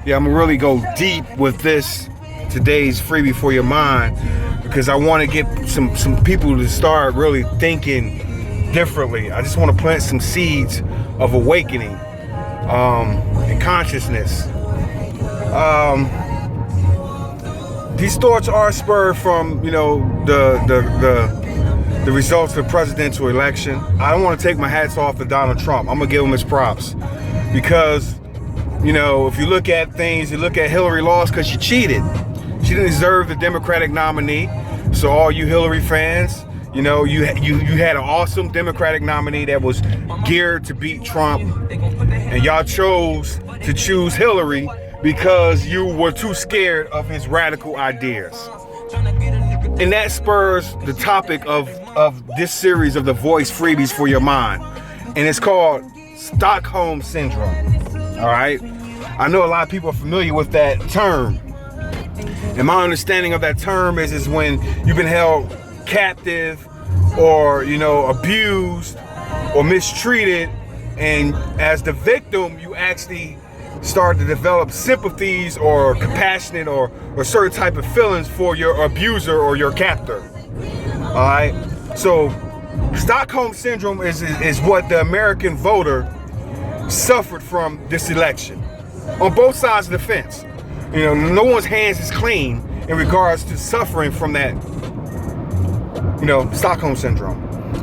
Yeah, I'm gonna really go deep with this today's freebie for your mind, because I want to get some people to start really thinking differently. I just want to plant some seeds of awakening and consciousness. These thoughts are spurred from, you know, the results of the presidential election. I don't want to take my hats off to Donald Trump. I'm gonna give him his props, because, you know, if you look at things, you look at Hillary lost because she cheated. She didn't deserve the Democratic nominee. So all you Hillary fans, you know, you had an awesome Democratic nominee that was geared to beat Trump, and y'all chose to choose Hillary because you were too scared of his radical ideas. And that spurs the topic of this series of DaVoice freebies for your mind. And it's called Stockholm Syndrome. All right. I know a lot of people are familiar with that term. And my understanding of that term is when you've been held captive or, you know, abused or mistreated. And as the victim, you actually start to develop sympathies or compassionate or certain type of feelings for your abuser or your captor. All right. So Stockholm Syndrome is what the American voter suffered from this election on both sides of the fence. You know, no one's hands is clean in regards to suffering from that, you know, Stockholm Syndrome.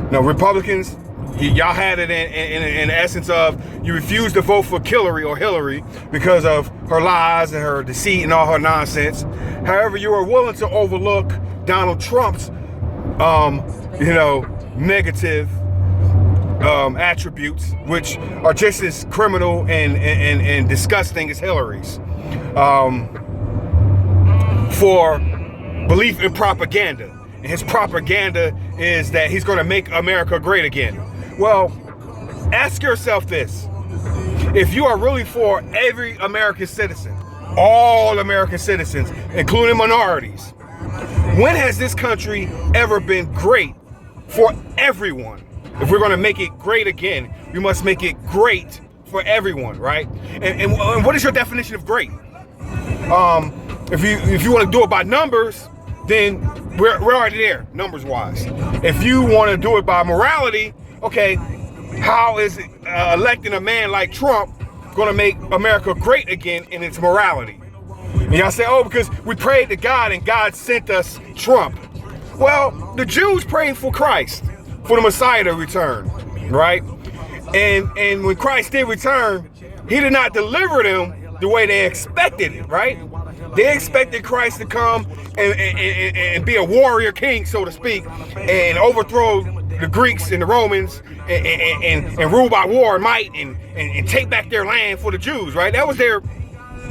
Now, Republicans, y'all had it in the essence of you refused to vote for Hillary because of her lies and her deceit and all her nonsense. However, you were willing to overlook Donald Trump's, you know, negative attributes, which are just as criminal and disgusting as Hillary's, for belief in propaganda. And his propaganda is that he's going to make America great again. Well, ask yourself this. If you are really for every American citizen, all American citizens, including minorities, when has this country ever been great for everyone? If we're going to make it great again, we must make it great for everyone, right? And what is your definition of great? If you want to do it by numbers, then we're already there, numbers wise. If you want to do it by morality, okay, how is electing a man like Trump going to make America great again in its morality? And y'all say, oh, because we prayed to God and God sent us Trump. Well, the Jews prayed for Christ, for the Messiah to return, right? And when Christ did return, he did not deliver them the way they expected it, right? They expected Christ to come and be a warrior king, so to speak, and overthrow the Greeks and the Romans and rule by war and might and take back their land for the Jews, right? That was their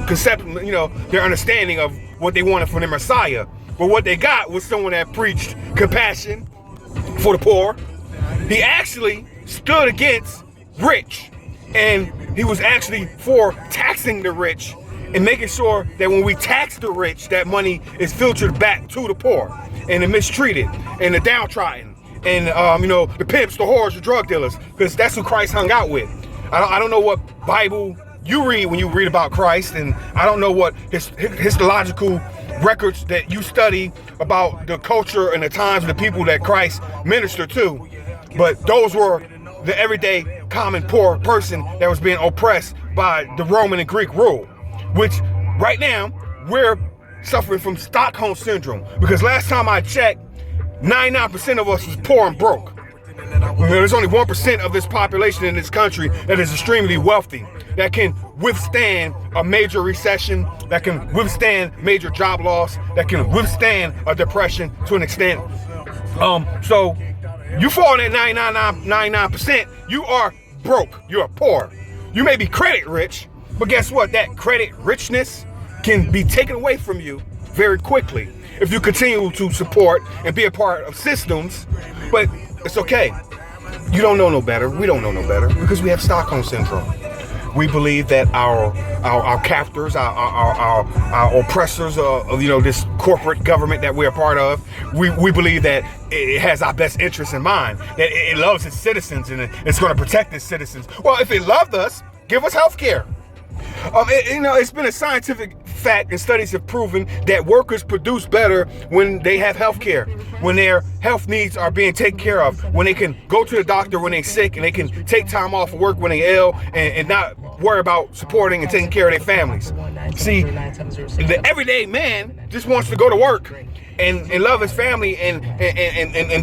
concept, you know, their understanding of what they wanted from their Messiah. But what they got was someone that preached compassion for the poor. He actually stood against rich, and he was actually for taxing the rich and making sure that when we tax the rich, that money is filtered back to the poor and the mistreated and the downtrodden and you know, the pimps, the whores, the drug dealers, because that's who Christ hung out with. I don't know what Bible you read when you read about Christ, and I don't know what histological records that you study about the culture and the times of the people that Christ ministered to, but those were the everyday common poor person that was being oppressed by the Roman and Greek rule, which right now we're suffering from Stockholm Syndrome, because last time I checked, 99% of us is poor and broke. There's only 1% of this population in this country that is extremely wealthy, that can withstand a major recession, that can withstand major job loss, that can withstand a depression to an extent. So you fall in that 99%, you are broke, you are poor. You may be credit rich, but guess what? That credit richness can be taken away from you very quickly if you continue to support and be a part of systems. But it's okay. You don't know no better. We don't know no better, because we have Stockholm Syndrome. We believe that our captors, our oppressors, you know, this corporate government that we're a part of, we believe that it has our best interests in mind, that it loves its citizens and it's going to protect its citizens. Well, if it loved us, give us health care. It's been a scientific fact, and studies have proven that workers produce better when they have health care, when their health needs are being taken care of, when they can go to the doctor when they're sick, and they can take time off of work when they're ill, and not worry about supporting and taking care of their families. See, the everyday man just wants to go to work and love his family and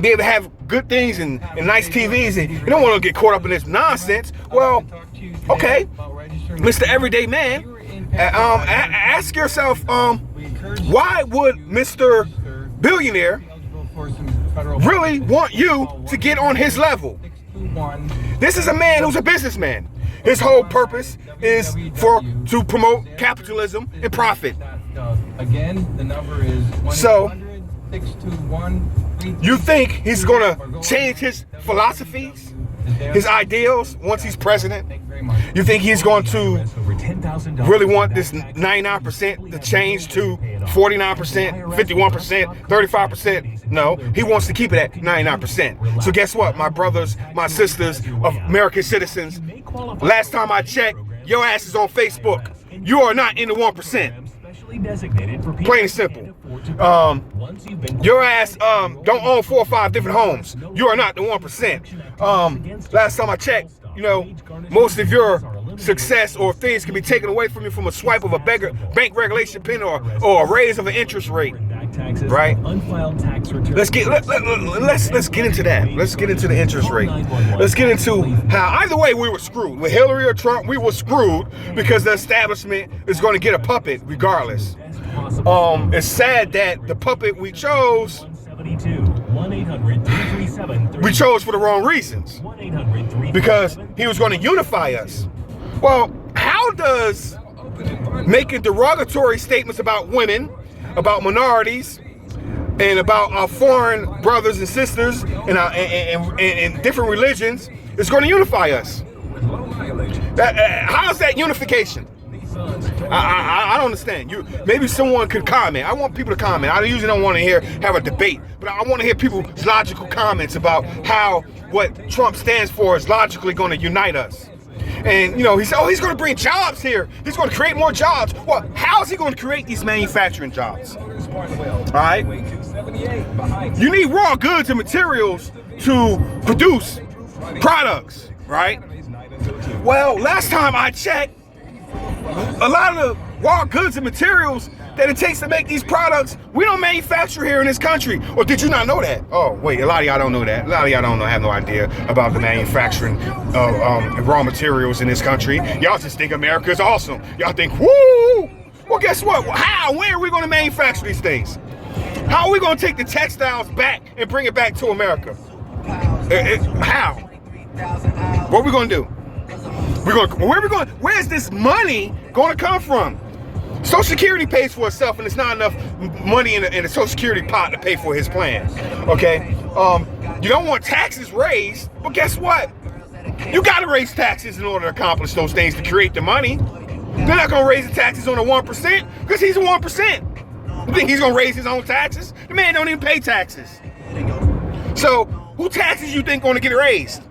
be able to have good things and nice TVs, and you don't want to get caught up in this nonsense. Well, okay, Mr. Everyday Man, ask yourself, why would Mr. Billionaire really want you to get on his level? This is a man who's a businessman. His whole purpose is to promote capitalism and profit. Again, the number is 1-621. You think he's gonna change his philosophies, his ideals once he's president? You think he's going to really want this 99% to change to 49%, 51%, 35%? No, he wants to keep it at 99%. So guess what, my brothers, my sisters of American citizens? Last time I checked, your ass is on Facebook. You are not in the 1%. Plain and simple. Your ass don't own 4 or 5 different homes. You are not the 1%. Last time I checked, most of your success or things can be taken away from you from a swipe of a bank regulation pin or a raise of an interest rate. Right? Let's get into that. Let's get into the interest rate. Let's get into how either way we were screwed. With Hillary or Trump, we were screwed because the establishment is going to get a puppet regardless. It's sad that the puppet we chose for the wrong reasons, because he was going to unify us. Well, how does making derogatory statements about women, about minorities, and about our foreign brothers and sisters and different religions is going to unify us? How's that unification? I don't understand. Maybe someone could comment. I want people to comment. I usually don't want to have a debate, but I want to hear people's logical comments about how what Trump stands for is logically going to unite us. And he said, he's going to bring jobs here. He's going to create more jobs. Well, how is he going to create these manufacturing jobs? All right. You need raw goods and materials to produce products, right? Well, last time I checked, a lot of the raw goods and materials that it takes to make these products, we don't manufacture here in this country. Or did you not know that? Oh, wait, a lot of y'all don't know that. A lot of y'all have no idea about the manufacturing of raw materials in this country. Y'all just think America is awesome. Y'all think, woo! Well, guess what? Where are we going to manufacture these things? How are we going to take the textiles back and bring it back to America? How? What are we going to do? Where's this money going to come from? Social Security pays for itself, and it's not enough money in the Social Security pot to pay for his plan. Okay? You don't want taxes raised, but guess what? You got to raise taxes in order to accomplish those things to create the money. They're not going to raise the taxes on the 1% because he's a 1%. You think he's going to raise his own taxes? The man don't even pay taxes. So, who taxes you think going to get raised?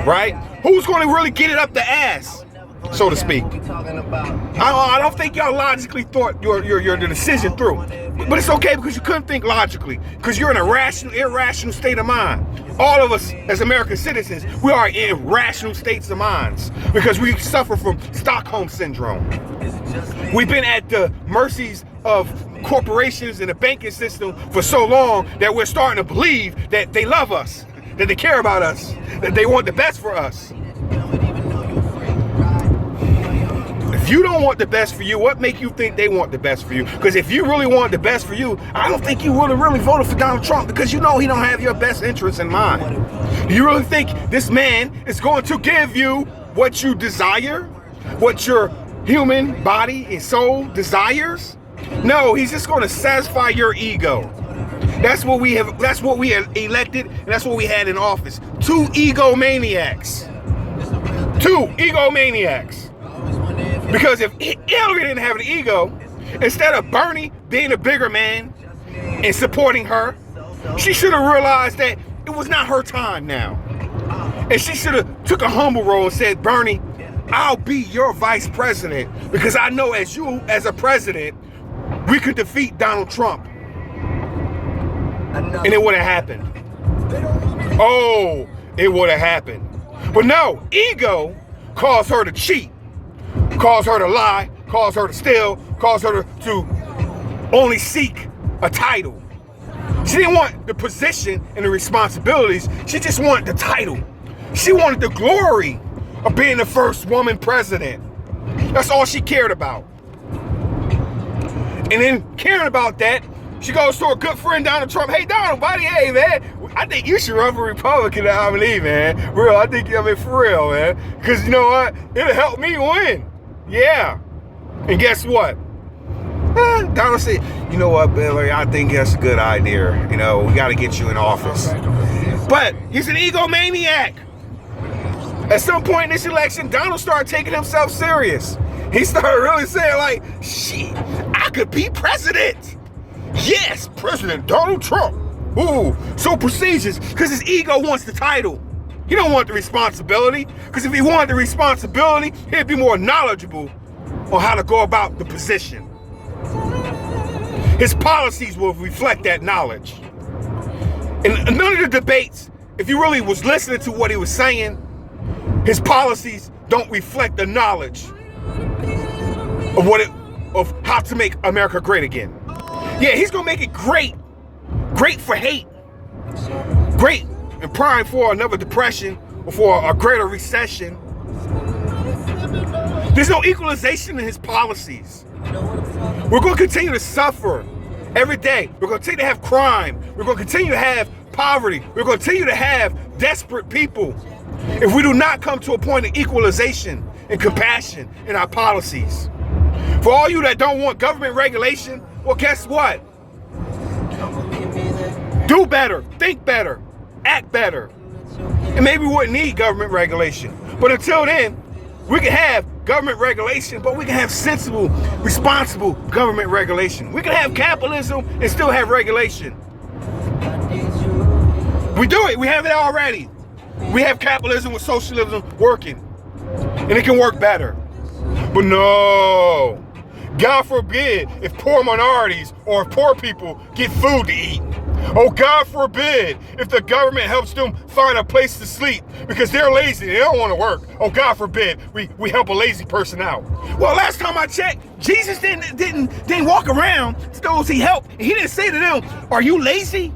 Right? Who's going to really get it up the ass, so to speak? I don't think y'all logically thought your decision through. But it's okay because you couldn't think logically, because you're in a irrational state of mind. All of us as American citizens, we are in irrational states of minds because we suffer from Stockholm syndrome. We've been at the mercies of corporations and the banking system for so long that we're starting to believe that they love us, that they care about us, that they want the best for us. If you don't want the best for you, what makes you think they want the best for you? Because if you really want the best for you, I don't think you would have really voted for Donald Trump, because he don't have your best interests in mind. Do you really think this man is going to give you what you desire? What your human body and soul desires? No, he's just going to satisfy your ego. That's what we have elected, and that's what we had in office. 2 egomaniacs. 2 egomaniacs. Because if Hillary didn't have an ego, instead of Bernie being a bigger man and supporting her, she should have realized that it was not her time now. And she should have took a humble role and said, Bernie, I'll be your vice president because I know as a president, we could defeat Donald Trump. And it would have happened. Oh, it would have happened. But no, ego caused her to cheat, caused her to lie, caused her to steal, caused her to only seek a title. She didn't want the position and the responsibilities. She just wanted the title. She wanted the glory of being the first woman president. That's all she cared about. And then caring about that, she goes to her good friend Donald Trump. Hey, Donald, buddy, hey, man, I think you should run for Republican, I believe, man. Real, I think, for real, man. Because you know what? It'll help me win. Yeah. And guess what? Donald said, you know what, Billy, I think that's a good idea. We got to get you in office. But he's an egomaniac. At some point in this election, Donald started taking himself serious. He started really saying, like, shit, I could be president. Yes, President Donald Trump. Ooh, so prestigious, because his ego wants the title. He don't want the responsibility, because if he wanted the responsibility, he'd be more knowledgeable on how to go about the position. His policies will reflect that knowledge. And none of the debates, if you really was listening to what he was saying, his policies don't reflect the knowledge of how to make America great again. Yeah, he's gonna make it great. Great for hate. Great and prime for another depression or for a greater recession. There's no equalization in his policies. We're gonna continue to suffer every day. We're gonna continue to have crime. We're gonna continue to have poverty. We're gonna continue to have desperate people if we do not come to a point of equalization and compassion in our policies. For all you that don't want government regulation, well, guess what? Do better, think better, act better. And maybe we wouldn't need government regulation. But until then, we can have government regulation, but we can have sensible, responsible government regulation. We can have capitalism and still have regulation. We do it, we have it already. We have capitalism with socialism working. And it can work better. But no, God forbid if poor minorities or if poor people get food to eat. Oh, God forbid if the government helps them find a place to sleep because they're lazy, they don't want to work. Oh, God forbid we help a lazy person out. Well, last time I checked, Jesus didn't walk around to those he helped. And he didn't say to them, are you lazy?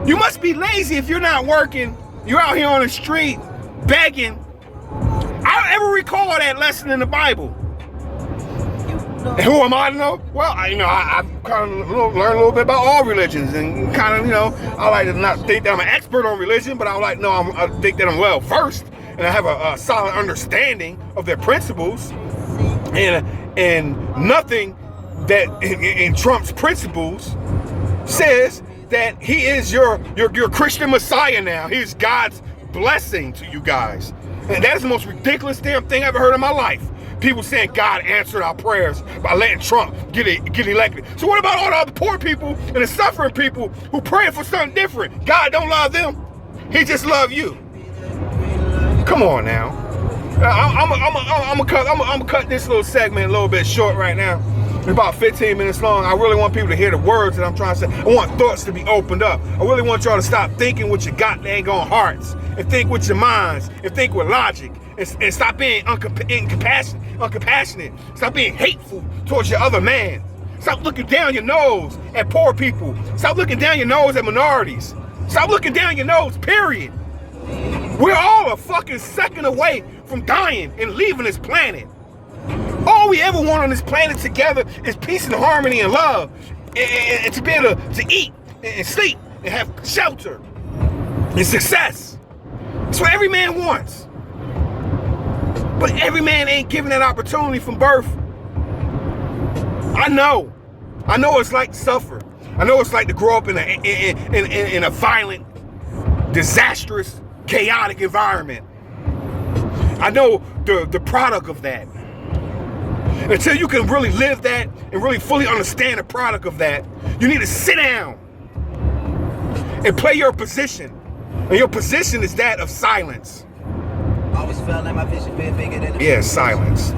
You must be lazy if you're not working. You're out here on the street begging. I don't ever recall that lesson in the Bible. And who am I to know? Well, I've kind of learned a little bit about all religions and kind of, I like to not think that I'm an expert on religion, but I think that I'm well versed and I have a solid understanding of their principles and nothing that in Trump's principles says that he is your Christian Messiah now. He's God's blessing to you guys. And that is the most ridiculous damn thing I've ever heard in my life. People saying God answered our prayers by letting Trump get elected. So what about all the other poor people and the suffering people who praying for something different? God don't love them. He just love you. Come on now. I'm gonna cut this little segment a little bit short right now. It's about 15 minutes long. I really want people to hear the words that I'm trying to say. I want thoughts to be opened up. I really want y'all to stop thinking with your goddamn hearts and think with your minds and think with logic and stop being uncompassionate. Stop being hateful towards your other man. Stop looking down your nose at poor people. Stop looking down your nose at minorities. Stop looking down your nose, period. We're all a fucking second away from dying and leaving this planet. All we ever want on this planet together is peace and harmony and love. And to be able to eat and sleep and have shelter and success. That's what every man wants. But every man ain't given that opportunity from birth. I know it's like to suffer. I know it's like to grow up in a violent, disastrous, chaotic environment. I know the product of that. Until you can really live that and really fully understand the product of that, you need to sit down and play your position. And your position is that of silence. Yeah, silence.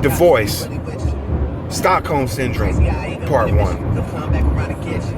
DaVoice. Stockholm Syndrome, Part 1.